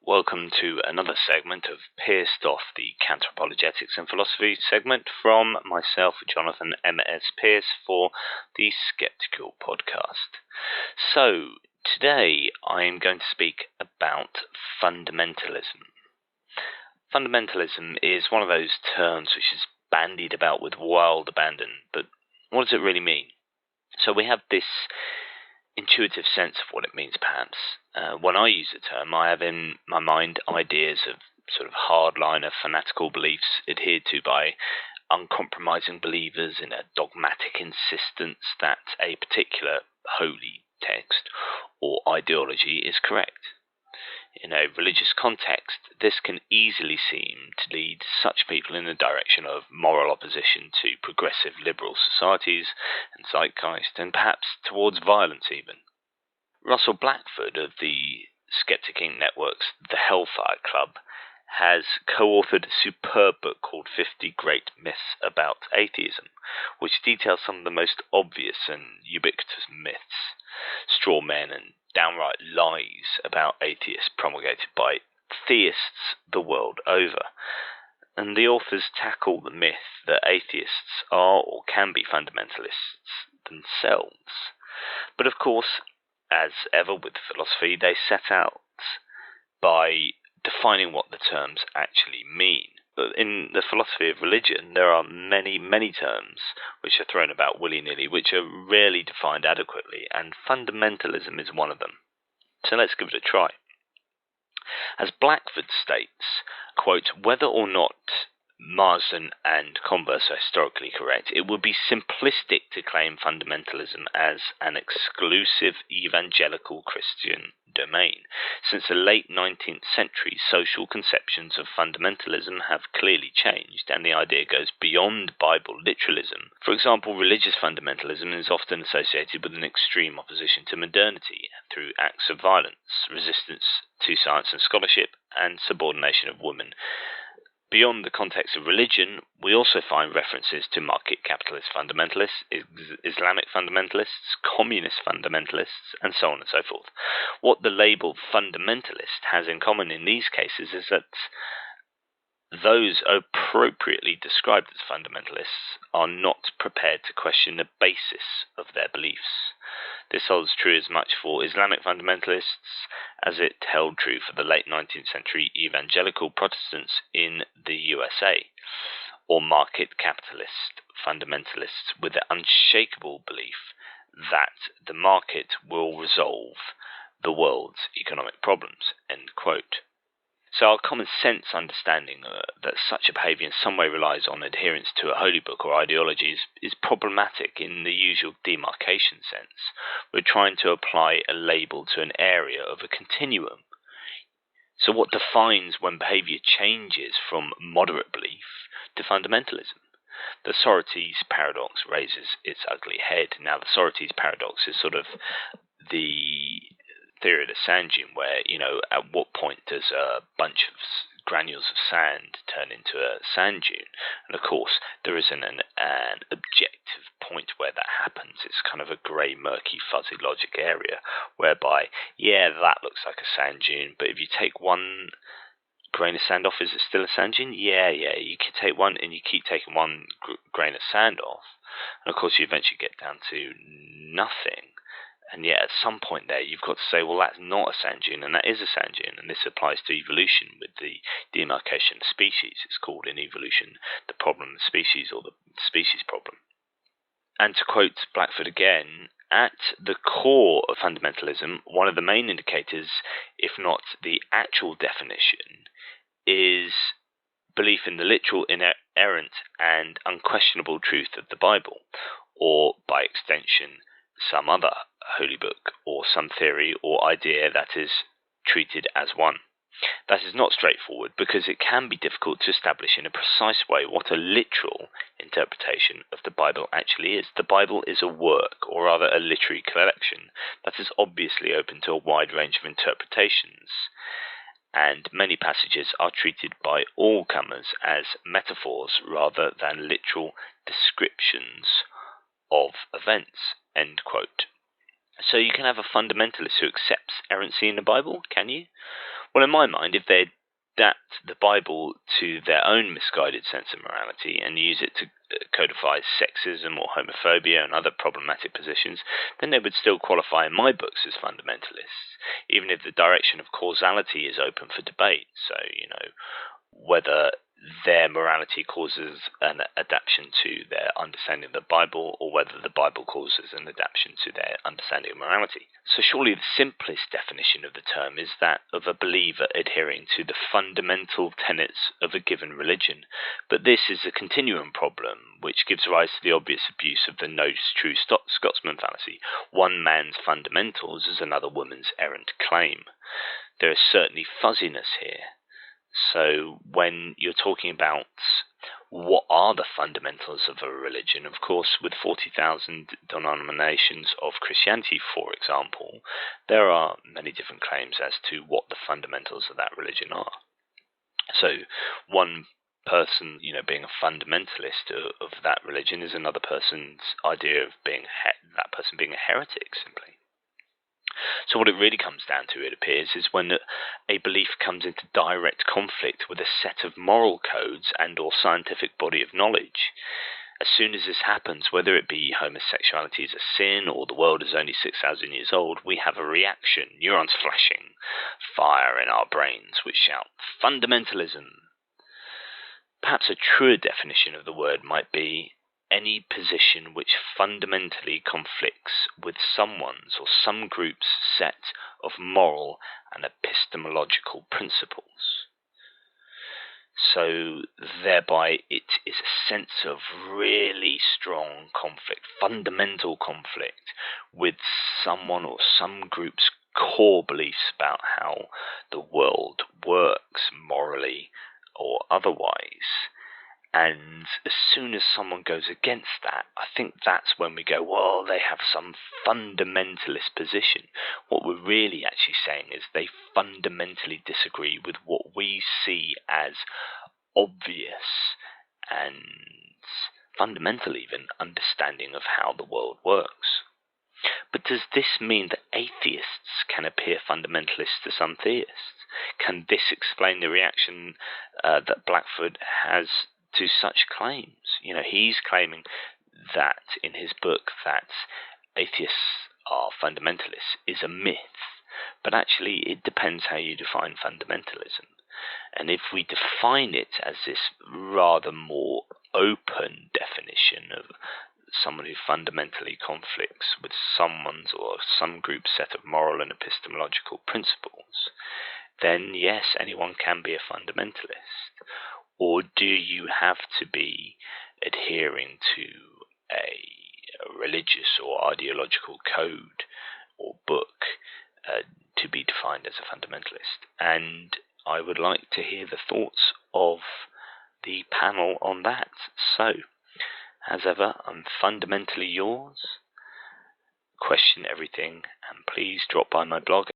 welcome to another segment of Pearced Off, the Counter-Apologetics and Philosophy segment from myself, Jonathan M.S. Pearce, for the Skepticule Podcast. So, today I am going to speak about fundamentalism. Fundamentalism is one of those terms which is bandied about with wild abandon, but what does it really mean? So we have this intuitive sense of what it means, perhaps. When I use the term, I have in my mind ideas of sort of hardliner fanatical beliefs adhered to by uncompromising believers in a dogmatic insistence that a particular holy text or ideology is correct. In a religious context, this can easily seem to lead such people in the direction of moral opposition to progressive liberal societies and zeitgeist, and perhaps towards violence even. Russell Blackford of the Skeptic Inc. Network's The Hellfire Club has co-authored a superb book called 50 Great Myths About Atheism, which details some of the most obvious and ubiquitous myths, straw men and downright lies about atheists promulgated by theists the world over. And the authors tackle the myth that atheists are or can be fundamentalists themselves. But of course, as ever with philosophy, they set out by defining what the terms actually mean. But in the philosophy of religion, there are many, many terms which are thrown about willy-nilly, which are rarely defined adequately, and fundamentalism is one of them. So let's give it a try. As Blackford states, quote, whether or not Marsden and Converse are historically correct, it would be simplistic to claim fundamentalism as an exclusive evangelical Christian domain. Since the late 19th century, social conceptions of fundamentalism have clearly changed, and the idea goes beyond Bible literalism. For example, religious fundamentalism is often associated with an extreme opposition to modernity through acts of violence, resistance to science and scholarship, and subordination of women. Beyond the context of religion, we also find references to market capitalist fundamentalists, Islamic fundamentalists, communist fundamentalists, and so on and so forth. What the label fundamentalist has in common in these cases is that those appropriately described as fundamentalists are not prepared to question the basis of their beliefs. This holds true as much for Islamic fundamentalists as it held true for the late 19th century evangelical Protestants in the USA, or market capitalist fundamentalists with the unshakable belief that the market will resolve the world's economic problems, end quote. So our common sense understanding that such a behaviour in some way relies on adherence to a holy book or ideology is problematic in the usual demarcation sense. We're trying to apply a label to an area of a continuum. So what defines when behaviour changes from moderate belief to fundamentalism? The Socrates paradox raises its ugly head. Now, the Socrates paradox is sort of the theory of the sand dune, where, at what point does a bunch of granules of sand turn into a sand dune? And of course, there isn't an objective point where that happens. It's kind of a grey, murky, fuzzy logic area, whereby, that looks like a sand dune, but if you take one grain of sand off, is it still a sand dune? Yeah, you can take one, and you keep taking one grain of sand off, and of course you eventually get down to nothing. And yet at some point there, you've got to say, well, that's not a sand dune, and that is a sand dune. And this applies to evolution with the demarcation of species. It's called in evolution the problem of species, or the species problem. And to quote Blackford again, at the core of fundamentalism, one of the main indicators, if not the actual definition, is belief in the literal, inerrant, and unquestionable truth of the Bible, or by extension, some other holy book, or some theory or idea that is treated as one. That is not straightforward, because it can be difficult to establish in a precise way what a literal interpretation of the Bible actually is. The Bible is a work, or rather a literary collection, that is obviously open to a wide range of interpretations, and many passages are treated by all comers as metaphors rather than literal descriptions of events, end quote. So you can have a fundamentalist who accepts errancy in the Bible, can you? Well, in my mind, if they adapt the Bible to their own misguided sense of morality and use it to codify sexism or homophobia and other problematic positions, then they would still qualify in my books as fundamentalists, even if the direction of causality is open for debate. So, whether their morality causes an adaptation to their understanding of the Bible, or whether the Bible causes an adaptation to their understanding of morality. So surely the simplest definition of the term is that of a believer adhering to the fundamental tenets of a given religion. But this is a continuum problem, which gives rise to the obvious abuse of the no true Scotsman fallacy. One man's fundamentals is another woman's errant claim. There is certainly fuzziness here. So when you're talking about what are the fundamentals of a religion, of course, with 40,000 denominations of Christianity, for example, there are many different claims as to what the fundamentals of that religion are. So one person, being a fundamentalist of that religion is another person's idea of being that person being a heretic, simply. So what it really comes down to, it appears, is when a belief comes into direct conflict with a set of moral codes and or scientific body of knowledge. As soon as this happens, whether it be homosexuality is a sin or the world is only 6,000 years old, we have a reaction, neurons flashing, fire in our brains, which shout, fundamentalism. Perhaps a truer definition of the word might be any position which fundamentally conflicts with someone's or some group's set of moral and epistemological principles. So thereby it is a sense of really strong conflict, fundamental conflict with someone or some group's core beliefs about how the world works morally or otherwise. And as soon as someone goes against that, I think that's when we go, well, they have some fundamentalist position. What we're really actually saying is they fundamentally disagree with what we see as obvious and fundamental even understanding of how the world works. But does this mean that atheists can appear fundamentalists to some theists? Can this explain the reaction that Blackford has to such claims? He's claiming that in his book that atheists are fundamentalists is a myth, but actually it depends how you define fundamentalism. And if we define it as this rather more open definition of someone who fundamentally conflicts with someone's or some group's set of moral and epistemological principles, then yes, anyone can be a fundamentalist. Or do you have to be adhering to a religious or ideological code or book to be defined as a fundamentalist? And I would like to hear the thoughts of the panel on that. So, as ever, I'm fundamentally yours. Question everything, and please drop by my blog